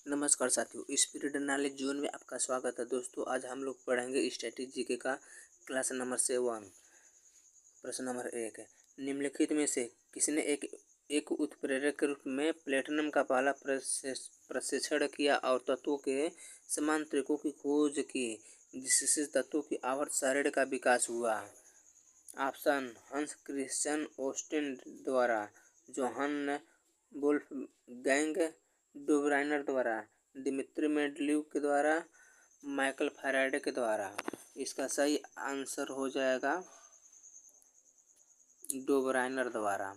नमस्कार साथियों, spirit knowledge zone में आपका स्वागत है। दोस्तों, आज हम लोग पढ़ेंगे स्ट्रेटेजी के का क्लास नंबर 7। प्रश्न नंबर 1 है, निम्नलिखित में से किसने एक उत्प्रेरक के रूप में प्लेटिनम का पहला प्रशिक्षण किया और तत्वों के समान तरीकों की खोज की जिससे तत्वों की आवर्त सारणी का विकास हुआ? ऑप्शन: हंस क्रिश्चियन ऑस्टिन द्वारा, जोहान वोल्फगैंग डुब्राइनर द्वारा, दिमित्री मेंडलीव के द्वारा, माइकल फैराडे के द्वारा। इसका सही आंसर हो जाएगा डुब्राइनर द्वारा।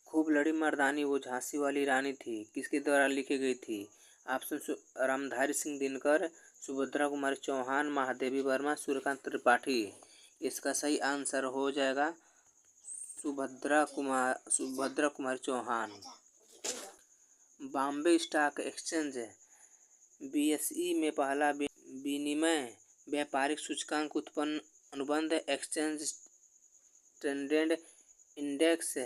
खूब लड़ी मर्दानी वो झांसी वाली रानी थी किसके द्वारा लिखी गई थी? ऑप्शन: रामधारी सिंह दिनकर, सुभद्रा कुमारी चौहान, महादेवी वर्मा, सूर्यकांत त्रिपाठी। इसका सही आंसर हो जाएगा Subhadra Kumari Chauhan. Bombay stock exchange BSE में पहला विनिमय व्यापारिक सूचकांक उत्पन्न अनुबंध exchange traded index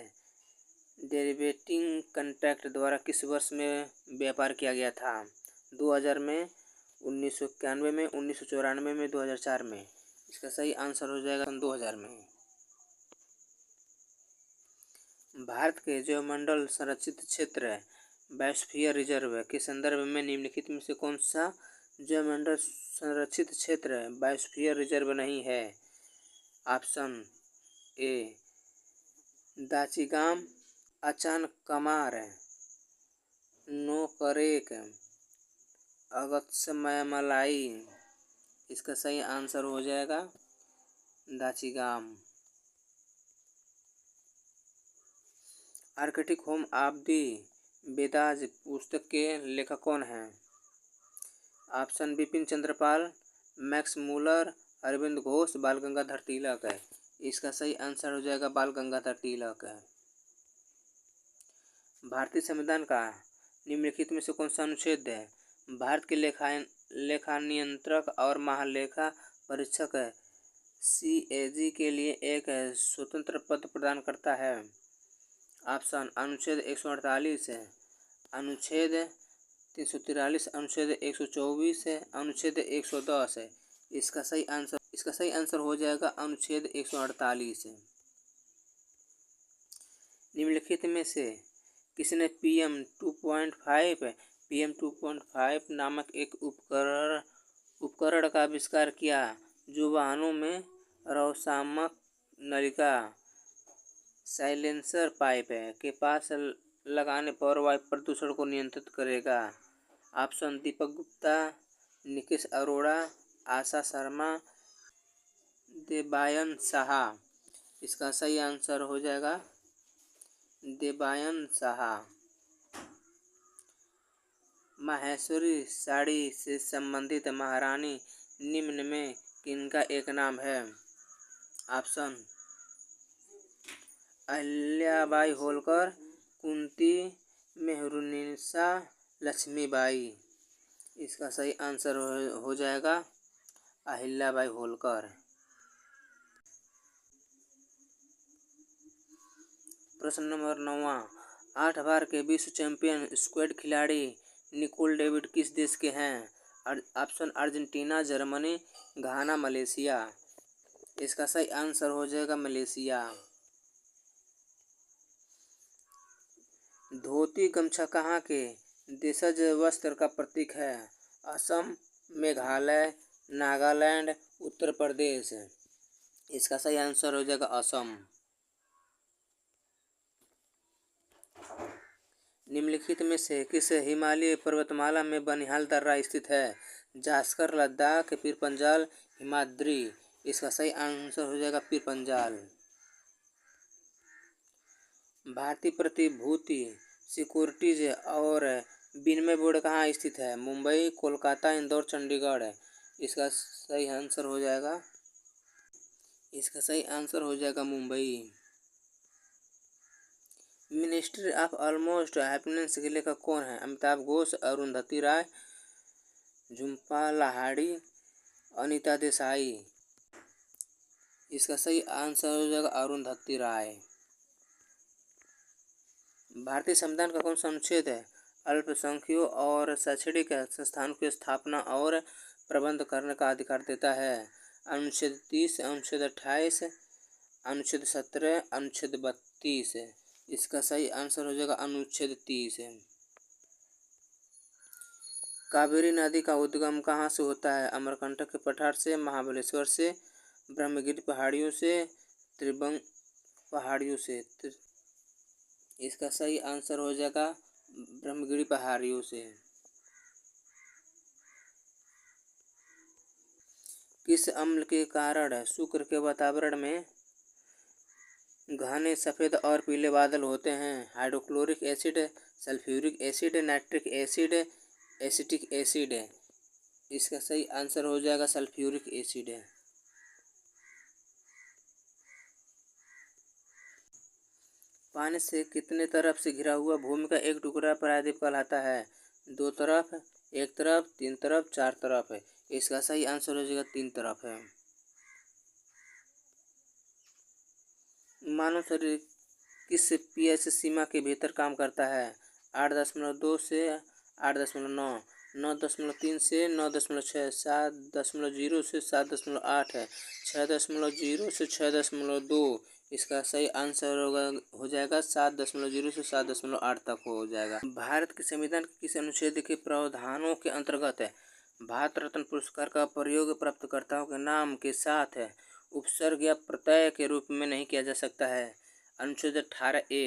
derivative contract द्वारा किस वर्ष में व्यापार किया गया था? 2000 में, 1991 में, 1994 में, 2004 में। इसका सही आंसर हो जाएगा 2000 में। भारत के जैवमंडल संरक्षित क्षेत्र बायोस्फीयर रिजर्व के संदर्भ में निम्नलिखित में से कौन सा जैवमंडल संरक्षित क्षेत्र बायोस्फीयर रिजर्व नहीं है? Option: A Dachigam, Achanakmar, Nokrek, Agasthyamalai. इसका सही आंसर हो जाएगा Dachigam. Arctic home of the Vedas पुस्तक के लेखक कौन हैं? Option: Bipin Chandrapal, Max Muller, Arvind Ghosh, Bal Gangadhar तिलक है। इसका सही आंसर हो जाएगा बाल गंगाधर तिलक है। भारतीय संविधान का निम्नलिखित में से कौन सा अनुच्छेद है भारत के लेखा नियंत्रक और महालेखा परीक्षक CAG के लिए एक स्वतंत्र पद प्रदान करता है? ऑप्शन: अनुच्छेद 148 है, अनुच्छेद 343, अनुच्छेद 124 है, अनुच्छेद 110 है। इसका सही आंसर हो जाएगा अनुच्छेद 148 है। निम्नलिखित में से किसने PM 2.5 नामक एक उपकरण का आविष्कार किया जो वाहनों में रोशात्मक नलिका साइलेंसर पाइप के पास लगाने पर वायु प्रदूषण को नियंत्रित करेगा? ऑप्शन: दीपक गुप्ता, निकेश अरोड़ा, आशा शर्मा, देबायन साहा। इसका सही आंसर हो जाएगा देबायन साहा। माहेश्वरी साड़ी से संबंधित महारानी निम्न में किनका एक नाम है? ऑप्शन: अहिल्याबाई होलकर, कुंती, मेहरुन्निसा, लक्ष्मीबाई। इसका सही आंसर हो जाएगा अहिल्याबाई होलकर। प्रश्न नंबर 9, 8 बार के विश्व चैंपियन स्क्वैश खिलाड़ी निकोल डेविड किस देश के हैं? ऑप्शन: अर्जेंटीना, जर्मनी, घाना, मलेशिया। इसका सही आंसर हो जाएगा मलेशिया। धोती गमछा कहाँ के देशज वस्त्र का प्रतीक है? असम, मेघालय, नागालैंड, उत्तर प्रदेश। इसका सही आंसर हो जाएगा असम। निम्नलिखित में से किस हिमालयी पर्वतमाला में बनिहाल दर्रा स्थित है? जास्कर, लद्दाख, पीर पंजाल, हिमाद्री। इसका सही आंसर हो जाएगा पीर पंजाल। भारतीय प्रतिभूति सिक्योरिटीज और विनिमय बोर्ड कहाँ स्थित है? मुंबई, कोलकाता, इंदौर, चंडीगढ़। इसका सही आंसर हो जाएगा Mumbai. Ministry of almost happiness के लेखक कौन है? अमिताभ घोष, अरुंधति राय, झुम्पा लाहिड़ी, अनीता देसाई। इसका सही आंसर हो जाएगा अरुंधति राय। भारतीय संविधान का कौन सा अनुच्छेद अल्पसंख्यकों और शैक्षणिक संस्थानों की स्थापना और प्रबंध करने का अधिकार देता है। अनुच्छेद 30, अनुच्छेद 28, अनुच्छेद 17, अनुच्छेद 32। इसका सही आंसर हो जाएगा अनुच्छेद 30। कावेरी नदी का उद्गम कहाँ से होता है? अमरकंटक के पठार से, महाबलेश्वर से, ब्रह्मगिरि पहाड़ियों से, त्रिभंग पहाड़ियों से। इसका सही आंसर हो जाएगा ब्रह्मगिरि पहाड़ियों से। किस अम्ल के कारण शुक्र के वातावरण में घने सफ़ेद और पीले बादल होते हैं? Hydrochloric acid, sulphuric acid, nitric acid, acetic acid. इसका सही आंसर हो जाएगा सल्फ्यूरिक एसिड। पानी से कितने तरफ से घिरा हुआ भूमि का एक टुकड़ा प्रायद्वीप कहलाता है? 2 तरफ, 1 तरफ, 3 तरफ, 4 तरफ है। इसका सही आंसर हो जाएगा 3 तरफ है। मानव शरीर किस pH सीमा के भीतर काम करता है? 8.2 से 8.9, 9.3 से 9.6, 7.0 से 7.8 है, 6.0 से 6.2। इसका सही आंसर हो जाएगा 7.0 से 7.8 तक हो जाएगा। भारत के संविधान के किस अनुच्छेद के प्रावधानों के अंतर्गत भारत रत्न पुरस्कार का प्रयोग प्राप्तकर्ताओं के नाम के साथ उपसर्ग या प्रत्यय के रूप में नहीं किया जा सकता है? अनुच्छेद 18A,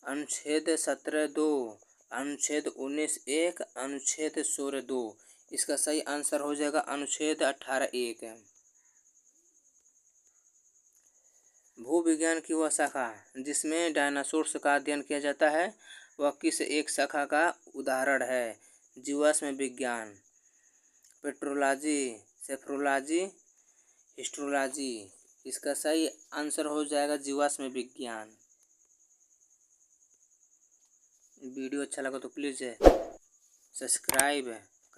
अनुच्छेद 17(2), अनुच्छेद 19(1), अनुच्छेद 16(2). इसका सही आंसर हो जाएगा अनुच्छेद 18(1). भूविज्ञान की वह शाखा जिसमें डायनासोर्स का अध्ययन किया जाता है वह किस एक शाखा का उदाहरण है? जीवाश्म विज्ञान, पेट्रोलॉजी, सेफ्रोलॉजी, हिस्टोलॉजी। इसका सही आंसर हो जाएगा जीवाश्म विज्ञान। वीडियो अच्छा लगा तो प्लीज़ सब्सक्राइब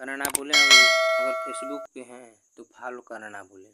करना ना भूलें। अगर फेसबुक पे हैं तो फॉलो करना ना भूलें।